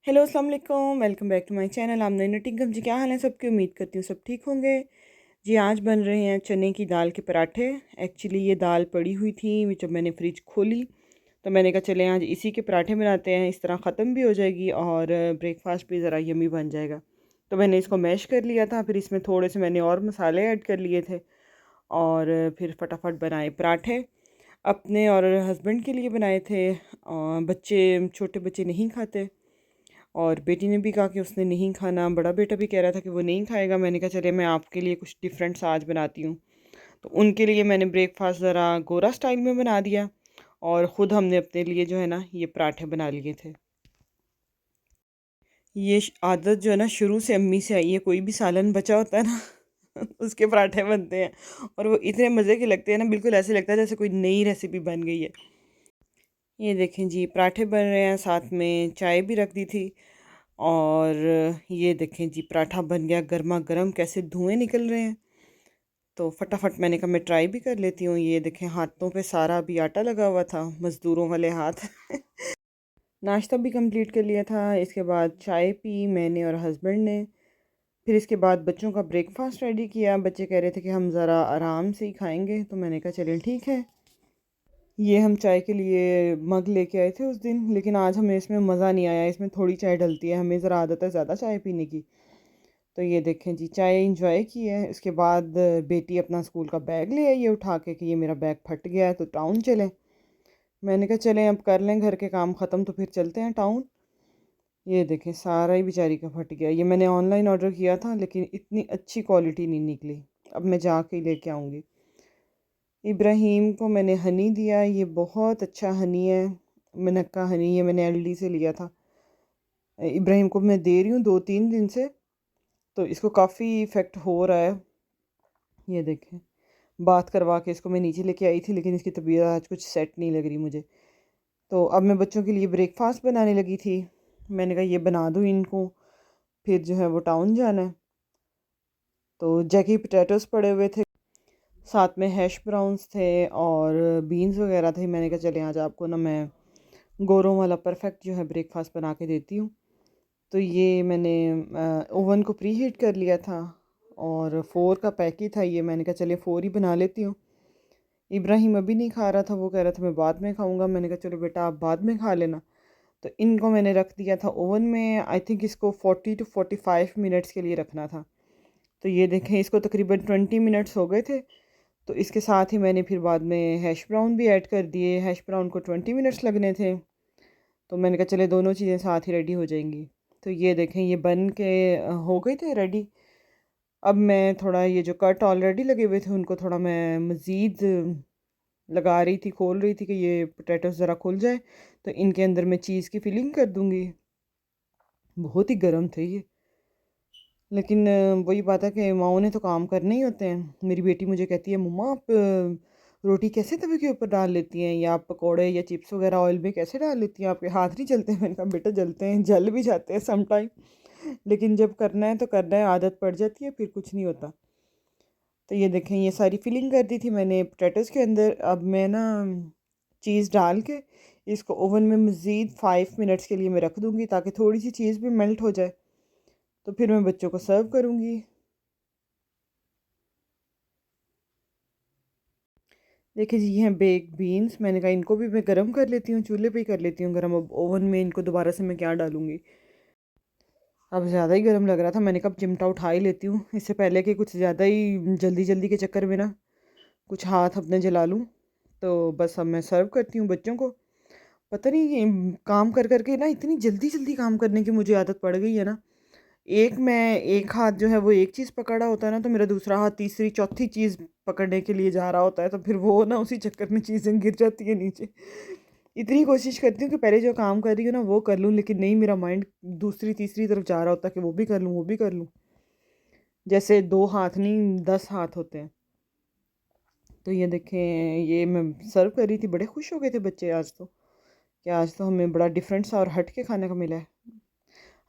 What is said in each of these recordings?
Hello अस्सलाम वालेकुम, welcome back to my channel Amna Nottingham. जी क्या हाल है सबके? उम्मीद करती हूँ सब ठीक होंगे। जी आज बन रहे हैं चने की दाल के पराठे। एक्चुअली ये दाल पड़ी हुई थी, जब मैंने फ्रिज खोली तो मैंने कहा चले आज इसी के पराठे बनाते हैं, इस तरह ख़त्म भी हो जाएगी और ब्रेकफास्ट भी ज़रा यमी बन जाएगा। तो मैंने इसको मैश कर लिया था, फिर इसमें थोड़े से मैंने और मसाले ऐड कर लिए थे और फिर फटाफट बनाए पराठे। अपने और हस्बैंड के लिए बनाए थे। बच्चे, छोटे बच्चे नहीं खाते और बेटी ने भी कहा कि उसने नहीं खाना, बड़ा बेटा भी कह रहा था कि वो नहीं खाएगा। मैंने कहा चलिए मैं आपके लिए कुछ डिफरेंट सा आज बनाती हूँ। तो उनके लिए मैंने ब्रेकफास्ट ज़रा गोरा स्टाइल में बना दिया और ख़ुद हमने अपने लिए जो है ना ये पराठे बना लिए थे। ये आदत जो है ना शुरू से अम्मी से आई है, कोई भी सालन बचा होता है ना उसके पराठे बनते हैं और वो इतने मज़े के लगते हैं ना, बिल्कुल ऐसे लगता है जैसे कोई नई रेसिपी बन गई है। ये देखें जी पराठे बन रहे हैं, साथ में चाय भी रख दी थी और ये देखें जी पराठा बन गया गर्मा गर्म, कैसे धुएं निकल रहे हैं। तो फटाफट मैंने कहा मैं ट्राई भी कर लेती हूँ। ये देखें हाथों पे सारा अभी आटा लगा हुआ था, मज़दूरों वाले हाथ नाश्ता भी कंप्लीट कर लिया था। इसके बाद चाय पी मैंने और हस्बैंड ने। फिर इसके बाद बच्चों का ब्रेकफास्ट रेडी किया। बच्चे कह रहे थे कि हम ज़रा आराम से ही खाएंगे, तो मैंने कहा चलें ठीक है। ये हम चाय के लिए मग लेके आए थे उस दिन, लेकिन आज हमें इसमें मज़ा नहीं आया। इसमें थोड़ी चाय डलती है, हमें ज़रा आदत है ज़्यादा चाय पीने की। तो ये देखें जी चाय इंजॉय की है। इसके बाद बेटी अपना स्कूल का बैग ले आई है उठा के कि ये मेरा बैग फट गया है तो टाउन चलें। मैंने कहा चलें अब कर लें घर के काम ख़त्म तो फिर चलते हैं टाउन। ये देखें सारा ही बेचारी का फट गया। ये मैंने ऑनलाइन ऑर्डर किया था लेकिन इतनी अच्छी क्वालिटी नहीं निकली। अब मैं जाके ही लेके आऊँगी। इब्राहीम को मैंने हनी दिया, ये बहुत अच्छा हनी है, मनक्का हनी। ये मैंने एलडी से लिया था। इब्राहीम को मैं दे रही हूँ 2-3 दिन से, तो इसको काफ़ी इफ़ेक्ट हो रहा है। ये देखें बात करवा के इसको मैं नीचे लेके आई थी, लेकिन इसकी तबीयत आज कुछ सेट नहीं लग रही मुझे। तो अब मैं बच्चों के लिए ब्रेकफास्ट बनाने लगी थी। मैंने कहा ये बना दूँ इनको, फिर जो है वो टाउन जाना है। तो जैकी पोटैटोज़ पड़े हुए थे, साथ में हैश ब्राउन्स थे और बीन्स वगैरह थे। मैंने कहा चले आज आपको ना मैं गोरों वाला परफेक्ट जो है ब्रेकफास्ट बना के देती हूँ। तो ये मैंने ओवन को प्री हीट कर लिया था और 4 का पैक ही था ये। मैंने कहा चलिए 4 ही बना लेती हूँ। इब्राहिम अभी नहीं खा रहा था, वो कह रहा था मैं बाद में खाऊंगा। मैंने कहा चलो बेटा आप बाद में खा लेना। तो इनको मैंने रख दिया था ओवन में। आई थिंक इसको 40 to 45 मिनट्स के लिए रखना था। तो ये देखें इसको तकरीबन 20 मिनट्स हो गए थे। तो इसके साथ ही मैंने फिर बाद में हैश ब्राउन भी ऐड कर दिए। हैश ब्राउन को 20 मिनट्स लगने थे, तो मैंने कहा चले दोनों चीज़ें साथ ही रेडी हो जाएंगी। तो ये देखें ये बन के हो गए थे रेडी। अब मैं थोड़ा ये जो कट ऑलरेडी लगे हुए थे उनको थोड़ा मैं मज़ीद लगा रही थी, खोल रही थी कि ये पोटैटोज़ ज़रा खुल जाए, तो इनके अंदर मैं चीज़ की फिलिंग कर दूँगी। बहुत ही गर्म थे ये, लेकिन वही बात है कि माओ ने तो काम करने ही होते हैं। मेरी बेटी मुझे कहती है मम्मा आप रोटी कैसे तवे के ऊपर डाल लेती हैं, या आप पकोड़े या चिप्स वगैरह ऑयल में कैसे डाल लेती हैं, आपके हाथ नहीं जलते हैं? मैंने कहा बेटा जलते हैं, जल भी जाते हैं सम टाइम, लेकिन जब करना है तो करना है, आदत पड़ जाती है फिर कुछ नहीं होता। तो ये देखें ये सारी फिलिंग कर दी थी मैंने पोटैटोज़ के अंदर। अब मैं ना चीज़ डाल के इसको ओवन में मज़ीद 5 मिनट्स के लिए मैं रख दूँगी, ताकि थोड़ी सी चीज़ भी मेल्ट हो जाए। तो फिर मैं बच्चों को सर्व करूँगी। देखिए जी ये हैं बेक्ड बीन्स। मैंने कहा इनको भी मैं गर्म कर लेती हूँ, चूल्हे पे ही कर लेती हूँ गर्म। अब ओवन में इनको दोबारा से मैं क्या डालूँगी। अब ज़्यादा ही गर्म लग रहा था, मैंने कहा चिमटा उठा ही लेती हूँ, इससे पहले कि कुछ ज़्यादा ही जल्दी जल्दी के चक्कर में ना कुछ हाथ अपने जला लूँ। तो बस अब मैं सर्व करती हूँ बच्चों को। पता नहीं ये काम कर कर के ना इतनी जल्दी जल्दी काम करने की मुझे आदत पड़ गई है ना। एक हाथ जो है वो एक चीज़ पकड़ा होता है ना, तो मेरा दूसरा हाथ तीसरी चौथी चीज़ पकड़ने के लिए जा रहा होता है, तो फिर वो ना उसी चक्कर में चीज़ें गिर जाती है नीचे। इतनी कोशिश करती हूँ कि पहले जो काम कर रही हूँ ना वो कर लूँ, लेकिन नहीं, मेरा माइंड दूसरी तीसरी तरफ जा रहा होता है कि वो भी कर लूँ वो भी कर लूँ। जैसे 2 हाथ नहीं 10 हाथ होते हैं। तो ये देखें ये मैं सर्व कर रही थी, बड़े खुश हो गए थे बच्चे आज तो, कि आज तो हमें बड़ा डिफरेंट सा और हट के खाने को मिला है।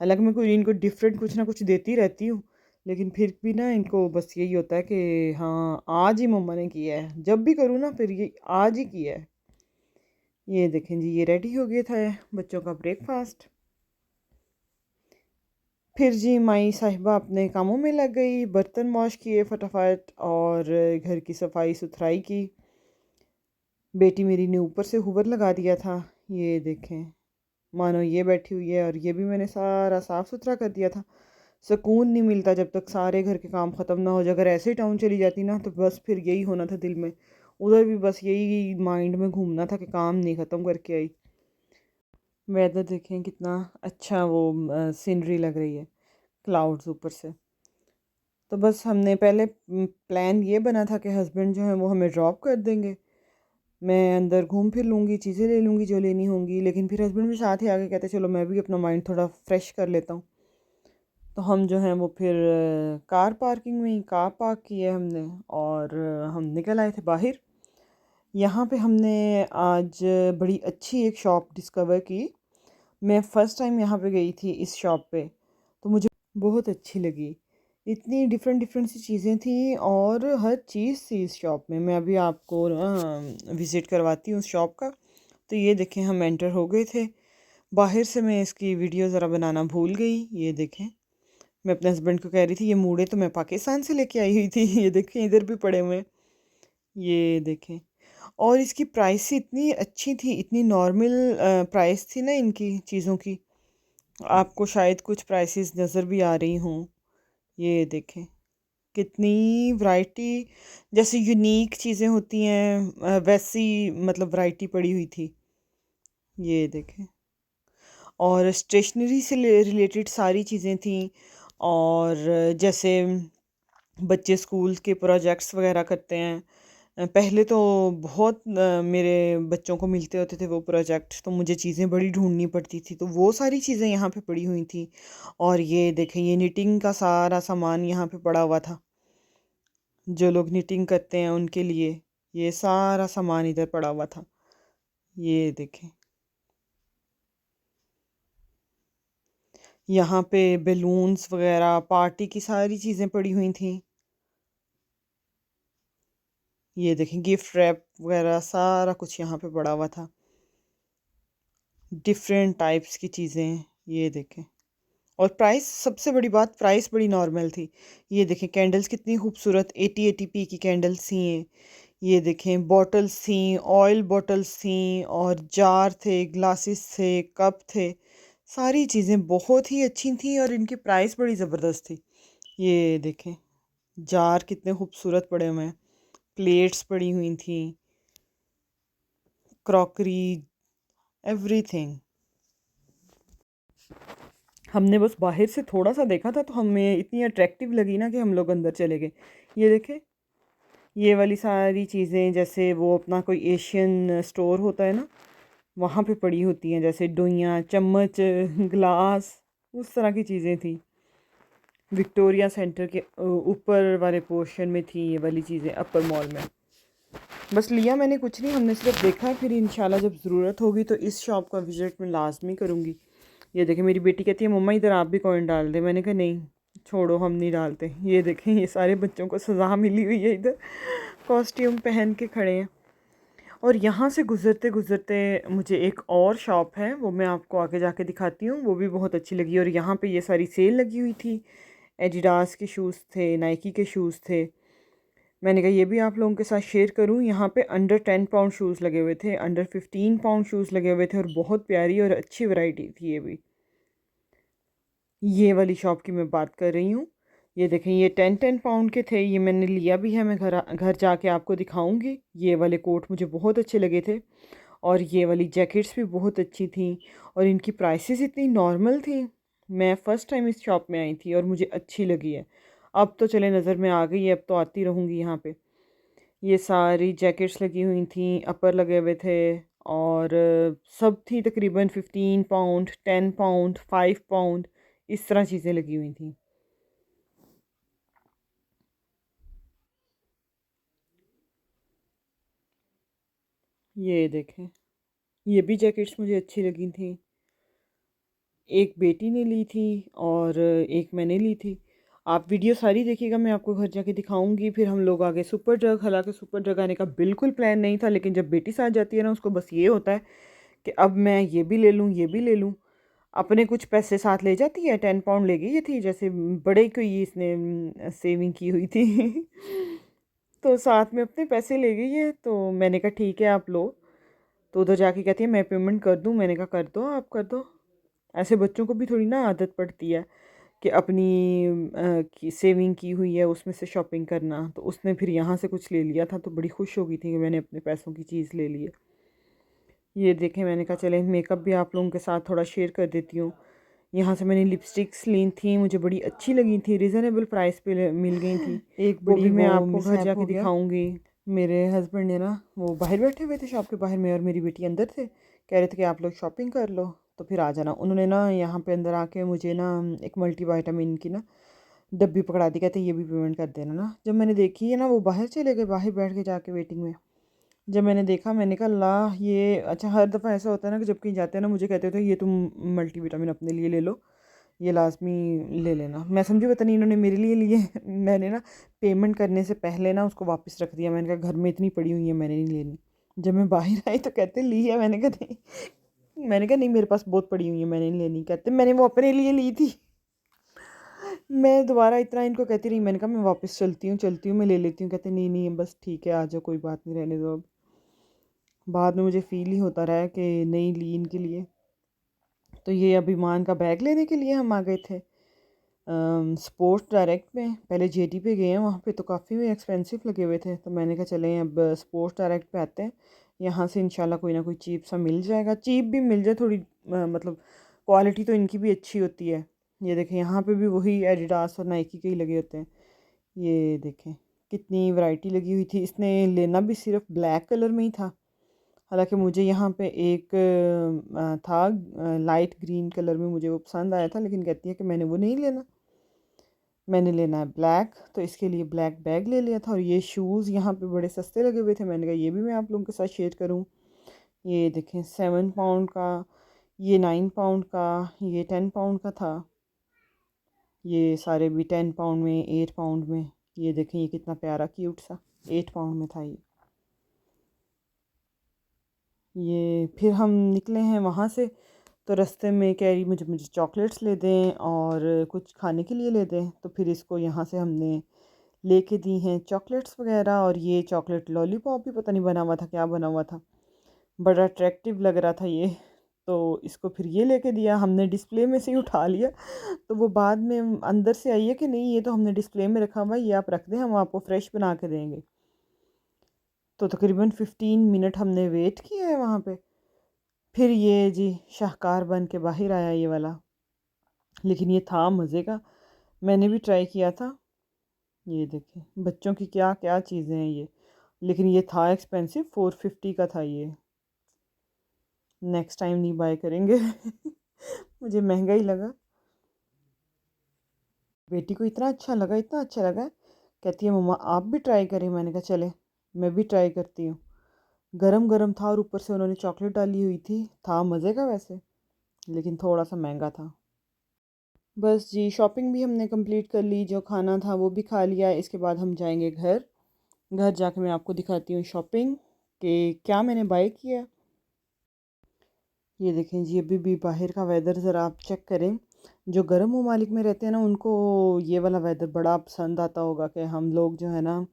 हालांकि मैं कोई इनको डिफरेंट कुछ ना कुछ देती रहती हूँ, लेकिन फिर भी ना इनको बस यही होता है कि हाँ आज ही मम्मा ने किया है, जब भी करूँ ना फिर ये आज ही किया है। ये देखें जी ये रेडी हो गया था बच्चों का ब्रेकफास्ट। फिर जी माई साहिबा अपने कामों में लग गई, बर्तन वॉश किए फटाफट और घर की सफाई सुथराई की। बेटी मेरी ने ऊपर से हुवर लगा दिया था, ये देखें, मानो ये बैठी हुई है, और ये भी मैंने सारा साफ़ सुथरा कर दिया था। सुकून नहीं मिलता जब तक सारे घर के काम ख़त्म ना हो जाए। अगर ऐसे ही टाउन चली जाती ना तो बस फिर यही होना था दिल में, उधर भी बस यही माइंड में घूमना था कि काम नहीं ख़त्म करके आई। वेदर देखें कितना अच्छा, वो सीनरी लग रही है, क्लाउड्स ऊपर से। तो बस हमने पहले प्लान ये बना था कि हस्बैंड जो है वो हमें ड्रॉप कर देंगे, मैं अंदर घूम फिर लूँगी, चीज़ें ले लूँगी जो लेनी होंगी। लेकिन फिर हस्बैंड भी साथ ही आके कहते चलो मैं भी अपना माइंड थोड़ा फ्रेश कर लेता हूँ। तो हम जो हैं वो फिर कार पार्किंग में ही कार पार्क की है हमने, और हम निकल आए थे बाहर। यहाँ पे हमने आज बड़ी अच्छी एक शॉप डिस्कवर की। मैं फ़र्स्ट टाइम यहाँ पे गई थी इस शॉप पे, तो मुझे बहुत अच्छी लगी। इतनी डिफरेंट डिफरेंट सी चीज़ें थी और हर चीज़ थी इस शॉप में। मैं अभी आपको ना विज़िट करवाती हूँ उस शॉप का। तो ये देखें, हम एंटर हो गए थे। बाहर से मैं इसकी वीडियो ज़रा बनाना भूल गई। ये देखें, मैं अपने हस्बैंड को कह रही थी ये मूड़े तो मैं पाकिस्तान से लेके आई हुई थी। ये देखें इधर भी पड़े हुए हैं, ये देखें। और इसकी प्राइस इतनी अच्छी थी, इतनी नॉर्मल प्राइस थी ना इनकी चीज़ों की। आपको शायद कुछ प्राइसेस नज़र भी आ रही हों। ये देखें कितनी वैरायटी, जैसे यूनिक चीज़ें होती हैं वैसी मतलब वैरायटी पड़ी हुई थी। ये देखें, और स्टेशनरी से रिलेटेड सारी चीज़ें थी। और जैसे बच्चे स्कूल के प्रोजेक्ट्स वगैरह करते हैं, पहले तो बहुत मेरे बच्चों को मिलते होते थे वो प्रोजेक्ट, तो मुझे चीज़ें बड़ी ढूंढनी पड़ती थी, तो वो सारी चीज़ें यहाँ पे पड़ी हुई थी। और ये देखें, ये निटिंग का सारा सामान यहाँ पे पड़ा हुआ था, जो लोग निटिंग करते हैं उनके लिए ये सारा सामान इधर पड़ा हुआ था। ये देखें, यहाँ पे बैलून्स वगैरह पार्टी की सारी चीज़ें पड़ी हुई थी। ये देखें, गिफ्ट रैप वगैरह सारा कुछ यहाँ पे पड़ा हुआ था, डिफरेंट टाइप्स की चीज़ें। ये देखें, और प्राइस, सबसे बड़ी बात, प्राइस बड़ी नॉर्मल थी। ये देखें कैंडल्स कितनी खूबसूरत 80 की कैंडल्स थी ये देखें, बॉटल्स थी, ऑयल बॉटल्स थी, और जार थे, ग्लासेस थे, कप थे। सारी चीज़ें बहुत ही अच्छी थी और इनकी प्राइस बड़ी ज़बरदस्त थी। ये देखें, जार कितने खूबसूरत पड़े हुए हैं, प्लेट्स पड़ी हुई थी, क्रॉकरी, एवरीथिंग। हमने बस बाहर से थोड़ा सा देखा था तो हमें इतनी अट्रैक्टिव लगी ना कि हम लोग अंदर चले गए। ये देखें, ये वाली सारी चीज़ें, जैसे वो अपना कोई एशियन स्टोर होता है ना, वहाँ पे पड़ी होती हैं, जैसे डोइयाँ, चम्मच, ग्लास, उस तरह की चीज़ें थी। विक्टोरिया सेंटर के ऊपर वाले पोर्शन में थी ये वाली चीज़ें, अपर मॉल में। बस लिया मैंने कुछ नहीं, हमने सिर्फ देखा। फिर इंशाल्लाह जब ज़रूरत होगी तो इस शॉप का विज़िट मैं लाजमी करूँगी। ये देखें, मेरी बेटी कहती है मम्मा इधर आप भी कॉइन डाल दे। मैंने कहा नहीं, छोड़ो, हम नहीं डालते। ये देखें, ये सारे बच्चों को सज़ा मिली हुई है, इधर कॉस्ट्यूम पहन के खड़े हैं। और यहाँ से गुज़रते गुज़रते मुझे एक और शॉप है, वो मैं आपको आगे जाके दिखाती हूँ, वो भी बहुत अच्छी लगी। और यहाँ पे ये सारी सेल लगी हुई थी, एडिडास के शूज़ थे, नाइकी के शूज़ थे। मैंने कहा ये भी आप लोगों के साथ शेयर करूँ। यहाँ पे अंडर 10 पाउंड शूज़ लगे हुए थे, अंडर 15 पाउंड शूज़ लगे हुए थे, और बहुत प्यारी और अच्छी वैरायटी थी ये भी। ये वाली शॉप की मैं बात कर रही हूँ। ये देखें, ये 10 पाउंड के थे, ये मैंने लिया भी है, मैं घर घर जाके आपको दिखाऊंगी। ये वाले कोट मुझे बहुत अच्छे लगे थे, और ये वाली जैकेट्स भी बहुत अच्छी थी, और इनकी प्राइसेस इतनी नॉर्मल थी। मैं फ़र्स्ट टाइम इस शॉप में आई थी और मुझे अच्छी लगी है। अब तो चले नज़र में आ गई है, अब तो आती रहूँगी यहाँ पे। ये सारी जैकेट्स लगी हुई थी, अपर लगे हुए थे, और सब थी तकरीबन 15 पाउंड, 10 पाउंड, 5 पाउंड, इस तरह चीज़ें लगी हुई थी। ये देखें, ये भी जैकेट्स मुझे अच्छी लगी थी। एक बेटी ने ली थी और एक मैंने ली थी। आप वीडियो सारी देखिएगा, मैं आपको घर जाके दिखाऊंगी। फिर हम लोग आगे सुपर ड्रग, हालांकि सुपर ड्रग आने का बिल्कुल प्लान नहीं था, लेकिन जब बेटी साथ जाती है ना, उसको बस ये होता है कि अब मैं ये भी ले लूँ, ये भी ले लूँ। अपने कुछ पैसे साथ ले जाती है, 10 पाउंड ले गई ये थी, जैसे बड़े कोई इसने सेविंग की हुई थी। तो साथ में अपने पैसे ले गई है, तो मैंने कहा ठीक है आप लो। तो उधर जाके कहती है मैं पेमेंट कर दूँ, मैंने कहा कर दो, आप कर दो। ऐसे बच्चों को भी थोड़ी ना आदत पड़ती है कि अपनी की सेविंग की हुई है उसमें से शॉपिंग करना। तो उसने फिर यहाँ से कुछ ले लिया था, तो बड़ी खुश हो गई थी कि मैंने अपने पैसों की चीज़ ले ली है। ये देखें, मैंने कहा चले मेकअप भी आप लोगों के साथ थोड़ा शेयर कर देती हूँ। यहाँ से मैंने लिपस्टिक्स ली थी, मुझे बड़ी अच्छी लगी थी, रिजनेबल प्राइस पे मिल गई थी। एक वो भी मैं आपको घर जाके दिखाऊंगी। मेरे हस्बैंड ने ना, वो बाहर बैठे हुए थे शॉप के बाहर में, और मेरी बेटी अंदर थे, कह रहे थे कि आप लोग शॉपिंग कर लो तो फिर आ जाना। उन्होंने ना यहाँ पे अंदर आके मुझे ना एक मल्टीविटामिन की ना डब्बी पकड़ा दी, कहते ये भी पेमेंट कर देना ना। जब मैंने देखी है ना, वो बाहर चले गए, बाहर बैठ के जाके वेटिंग में। जब मैंने देखा, मैंने कहा अल्लाह, ये अच्छा हर दफ़ा ऐसा होता है ना कि जब कहीं जाते हैं ना, मुझे कहते थे ये तुम मल्टीविटामिन अपने लिए ले लो, ये लाजमी ले लेना। मैं समझी पता नहीं इन्होंने मेरे लिए लिए। मैंने ना पेमेंट करने से पहले ना उसको वापस रख दिया। मैंने कहा घर में इतनी पड़ी हुई है, मैंने नहीं लेनी। जब मैं बाहर आई तो कहते ली है, मैंने कहा नहीं, मैंने कहा नहीं मेरे पास बहुत पड़ी हुई है, मैंने नहीं लेनी। कहते मैंने वो अपने लिए ली थी। मैं दोबारा इतना इनको कहती रही, मैंने कहा मैं वापस चलती हूँ, मैं ले लेती हूँ। कहते नहीं नहीं बस ठीक है आ जाओ, कोई बात नहीं, रहने दो अब। बाद में मुझे फील ही होता रहा कि नहीं ली इनके लिए। तो ये अभिमान का बैग लेने के लिए हम आ गए थे स्पोर्ट्स डायरेक्ट में। पहले जेडी पे गए हैं, वहाँ पे तो काफ़ी एक्सपेंसिव लगे हुए थे। तो मैंने कहा चलें अब स्पोर्ट्स डायरेक्ट पे आते हैं, यहाँ से इंशाल्लाह कोई ना कोई चीप सा मिल जाएगा। चीप भी मिल जाए थोड़ी, मतलब क्वालिटी तो इनकी भी अच्छी होती है। ये देखें यहाँ पे भी वही एडिडास और नाइकी के ही लगे होते हैं। ये देखें कितनी वैरायटी लगी हुई थी। इसने लेना भी सिर्फ ब्लैक कलर में ही था, हालांकि मुझे यहाँ पे एक था लाइट ग्रीन कलर में, मुझे वो पसंद आया था, लेकिन कहती है कि मैंने वो नहीं लेना, मैंने लेना है ब्लैक। तो इसके लिए ब्लैक बैग ले लिया था। और ये शूज़ यहाँ पे बड़े सस्ते लगे हुए थे, मैंने कहा ये भी मैं आप लोगों के साथ शेयर करूँ। ये देखें 7 पाउंड का, ये 9 पाउंड का, ये 10 पाउंड का था। ये सारे भी 10 पाउंड में, 8 पाउंड में। ये देखें ये कितना प्यारा क्यूट सा 8 पाउंड में था ये। फिर हम निकले हैं वहाँ से, तो रास्ते में कह रही मुझे मुझे चॉकलेट्स ले दें और कुछ खाने के लिए ले दें। तो फिर इसको यहाँ से हमने लेके दी हैं चॉकलेट्स वगैरह। और ये चॉकलेट लॉलीपॉप भी पता नहीं बना हुआ था, क्या बना हुआ था, बड़ा अट्रैक्टिव लग रहा था ये। तो इसको फिर ये लेके दिया, हमने डिस्प्ले में से ही उठा लिया। तो वो बाद में अंदर से आई है कि नहीं ये तो हमने डिस्प्ले में रखा हुआ है, ये आप रख दें, हम आपको फ्रेश बना के देंगे। तो तकरीबन 15 मिनट हमने वेट किया है वहाँ पे। फिर ये जी शाहकार बन के बाहर आया ये वाला, लेकिन ये था मज़े का, मैंने भी ट्राई किया था। ये देखें बच्चों की क्या क्या चीज़ें हैं ये, लेकिन ये था एक्सपेंसिव, 450 का था ये। नेक्स्ट टाइम नहीं बाय करेंगे। मुझे महंगा ही लगा। बेटी को इतना अच्छा लगा, इतना अच्छा लगा, कहती है मम्मा आप भी ट्राई करें। मैंने कहा चले मैं भी ट्राई करती हूँ। गरम गरम था और ऊपर से उन्होंने चॉकलेट डाली हुई थी, था मज़े का वैसे, लेकिन थोड़ा सा महंगा था। बस जी शॉपिंग भी हमने कंप्लीट कर ली, जो खाना था वो भी खा लिया। इसके बाद हम जाएंगे घर। घर जाके मैं आपको दिखाती हूँ शॉपिंग कि क्या मैंने बाय किया। ये देखें जी अभी भी बाहर का वेदर ज़रा आप चेक करें। जो गर्म ममालिक में रहते हैं ना, उनको ये वाला वेदर बड़ा पसंद आता होगा कि हम लोग जो है ना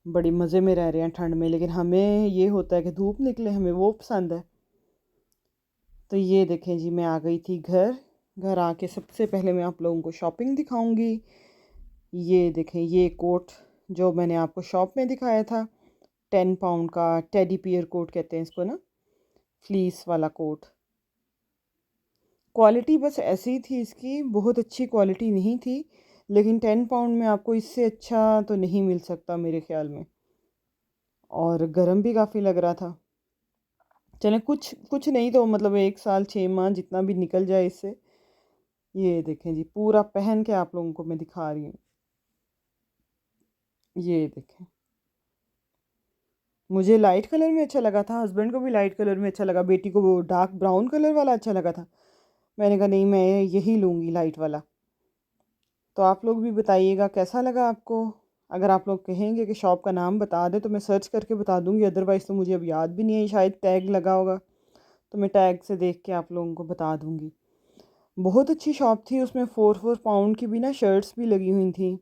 बड़ी मज़े में रह रहे हैं ठंड में, लेकिन हमें ये होता है कि धूप निकले, हमें वो पसंद है। तो ये देखें जी मैं आ गई थी घर। घर आके सबसे पहले मैं आप लोगों को शॉपिंग दिखाऊंगी। ये देखें ये कोट जो मैंने आपको शॉप में दिखाया था, 10 पाउंड का टेडी पियर कोट कहते हैं इसको ना, फ्लीस वाला कोट। क्वालिटी बस ऐसी ही थी इसकी, बहुत अच्छी क्वालिटी नहीं थी, लेकिन 10 पाउंड में आपको इससे अच्छा तो नहीं मिल सकता मेरे ख्याल में। और गर्म भी काफ़ी लग रहा था। चलें कुछ कुछ नहीं तो मतलब 1 साल 6 माह जितना भी निकल जाए इससे। ये देखें जी पूरा पहन के आप लोगों को मैं दिखा रही हूँ। ये देखें मुझे लाइट कलर में अच्छा लगा था, हस्बैंड को भी लाइट कलर में अच्छा लगा, बेटी को वो डार्क ब्राउन कलर वाला अच्छा लगा था। मैंने कहा नहीं मैं यही लूँगी लाइट वाला। तो आप लोग भी बताइएगा कैसा लगा आपको। अगर आप लोग कहेंगे कि शॉप का नाम बता दें तो मैं सर्च करके बता दूँगी, अदरवाइज़ तो मुझे अब याद भी नहीं है, शायद टैग लगा होगा तो मैं टैग से देख के आप लोगों को बता दूँगी। बहुत अच्छी शॉप थी, उसमें 4-4 पाउंड की भी ना शर्ट्स भी लगी हुई थी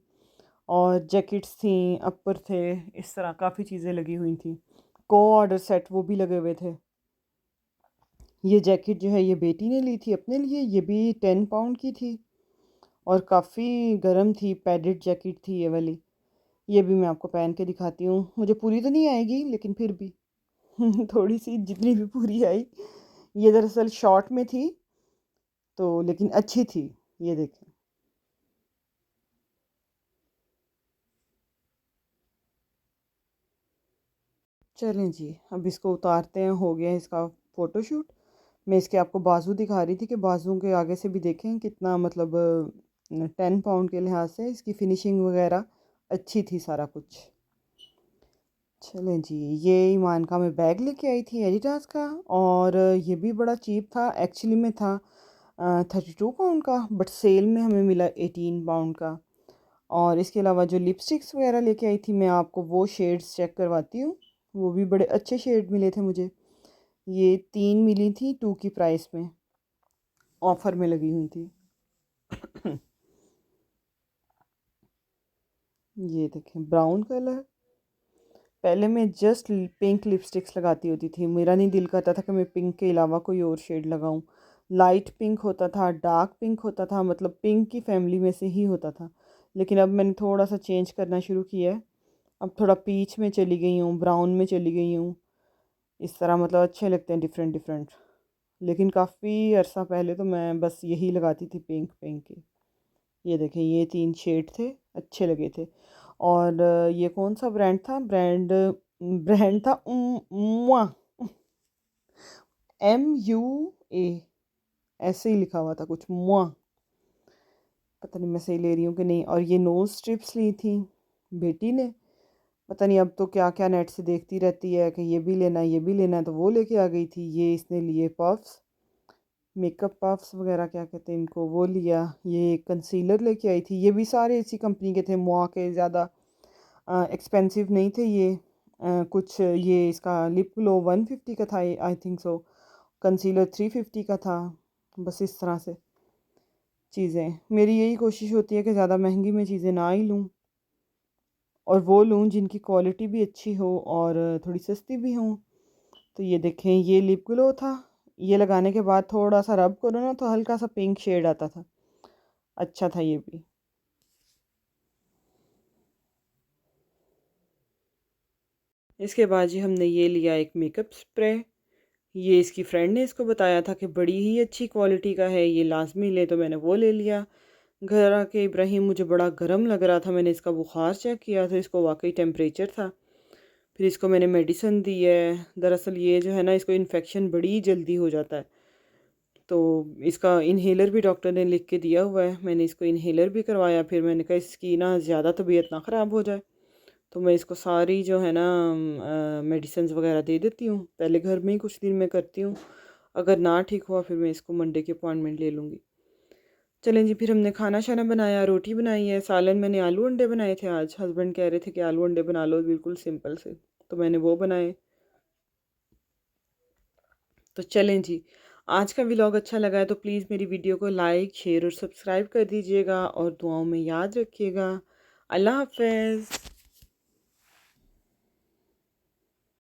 और जैकेट्स थी, अपर थे, इस तरह काफ़ी चीज़ें लगी हुई थी। को ऑर्डर सेट वो भी लगे हुए थे। ये जैकेट जो है ये बेटी ने ली थी अपने लिए, ये भी 10 पाउंड की थी और काफ़ी गर्म थी, पैडेड जैकेट थी ये वाली। ये भी मैं आपको पहन के दिखाती हूँ, मुझे पूरी तो नहीं आएगी लेकिन फिर भी थोड़ी सी जितनी भी पूरी आई। ये दरअसल शॉर्ट में थी तो लेकिन अच्छी थी। ये देखें। चलें जी, अब इसको उतारते हैं, हो गया है इसका फ़ोटोशूट। मैं इसके आपको बाजू दिखा रही थी कि बाजुओं के आगे से भी देखें कितना मतलब 10 पाउंड के लिहाज से इसकी फ़िनिशिंग वगैरह अच्छी थी, सारा कुछ। चलें जी, ये ईमान का मैं बैग लेके आई थी एडिडास का और ये भी बड़ा चीप था, एक्चुअली में था 32 पाउंड का, बट सेल में हमें मिला 18 पाउंड का। और इसके अलावा जो लिपस्टिक्स वगैरह लेके आई थी मैं आपको वो शेड्स चेक करवाती हूँ। वो भी बड़े अच्छे शेड मिले थे मुझे। ये 3 मिली थी 2 की प्राइस में, ऑफ़र में लगी हुई थी। ये देखें ब्राउन कलर। पहले मैं जस्ट पिंक लिपस्टिक्स लगाती होती थी, मेरा नहीं दिल करता था कि मैं पिंक के अलावा कोई और शेड लगाऊं। लाइट पिंक होता था, डार्क पिंक होता था, मतलब पिंक की फैमिली में से ही होता था। लेकिन अब मैंने थोड़ा सा चेंज करना शुरू किया है। अब थोड़ा पीच में चली गई हूँ, ब्राउन में चली गई हूँ, इस तरह मतलब अच्छे लगते हैं डिफरेंट डिफरेंट। लेकिन काफ़ी अरसा पहले तो मैं बस यही लगाती थी, पिंक पिंक की। ये देखें, ये 3 शेड थे, अच्छे लगे थे। और ये कौन सा ब्रांड था, ब्रांड ब्रांड था मुआ, MUA, ऐसे ही लिखा हुआ था कुछ, मुआ। पता नहीं मैं सही ले रही हूँ कि नहीं। और ये नोज स्ट्रिप्स ली थी बेटी ने, पता नहीं अब तो क्या क्या नेट से देखती रहती है कि ये भी लेना है, ये भी लेना है, तो वो लेके आ गई थी। ये इसने लिए पफ्स, मेकअप पफ्स वगैरह क्या कहते हैं इनको, वो लिया। ये कंसीलर लेके आई थी, ये भी सारे इसी कंपनी के थे, मोआ के, ज़्यादा एक्सपेंसिव नहीं थे ये। कुछ ये इसका लिप ग्लो 150 का था, आई थिंक सो। कंसीलर 350 का था। बस इस तरह से चीज़ें, मेरी यही कोशिश होती है कि ज़्यादा महंगी में चीज़ें ना ही लूँ और वो लूँ जिनकी क्वालिटी भी अच्छी हो और थोड़ी सस्ती भी हों। तो ये देखें, ये लिप ग्लो था, ये लगाने के बाद थोड़ा सा रब करो ना तो हल्का सा पिंक शेड आता था, अच्छा था ये भी। इसके बाद जी हमने ये लिया एक मेकअप स्प्रे। ये इसकी फ्रेंड ने इसको बताया था कि बड़ी ही अच्छी क्वालिटी का है, ये लाजमी ले, तो मैंने वो ले लिया। घर आके इब्राहिम मुझे बड़ा गर्म लग रहा था, मैंने इसका बुखार चेक किया तो इसको वाकई टेम्परेचर था। फिर इसको मैंने मेडिसिन दी है। दरअसल ये जो है ना, इसको इन्फेक्शन बड़ी जल्दी हो जाता है, तो इसका इन्हेलर भी डॉक्टर ने लिख के दिया हुआ है, मैंने इसको इन्हेलर भी करवाया। फिर मैंने कहा इसकी ना ज़्यादा तबीयत ना ख़राब हो जाए, तो मैं इसको सारी जो है ना मेडिसिन वगैरह दे देती हूँ, पहले घर में ही कुछ दिन मैं करती हूँ। अगर ना ठीक हुआ फिर मैं इसको मंडे की अपॉइंटमेंट ले लूँगी। चलें जी, फिर हमने खाना शाना बनाया, रोटी बनाई है, सालन मैंने आलू अंडे बनाए थे आज। हस्बैंड कह रहे थे कि आलू अंडे बना लो बिल्कुल सिंपल से, तो मैंने वो बनाए। तो चलें जी, आज का व्लॉग अच्छा लगा है तो प्लीज़ मेरी वीडियो को लाइक, शेयर और सब्सक्राइब कर दीजिएगा और दुआओं में याद रखिएगा। अल्लाह हाफ़िज़।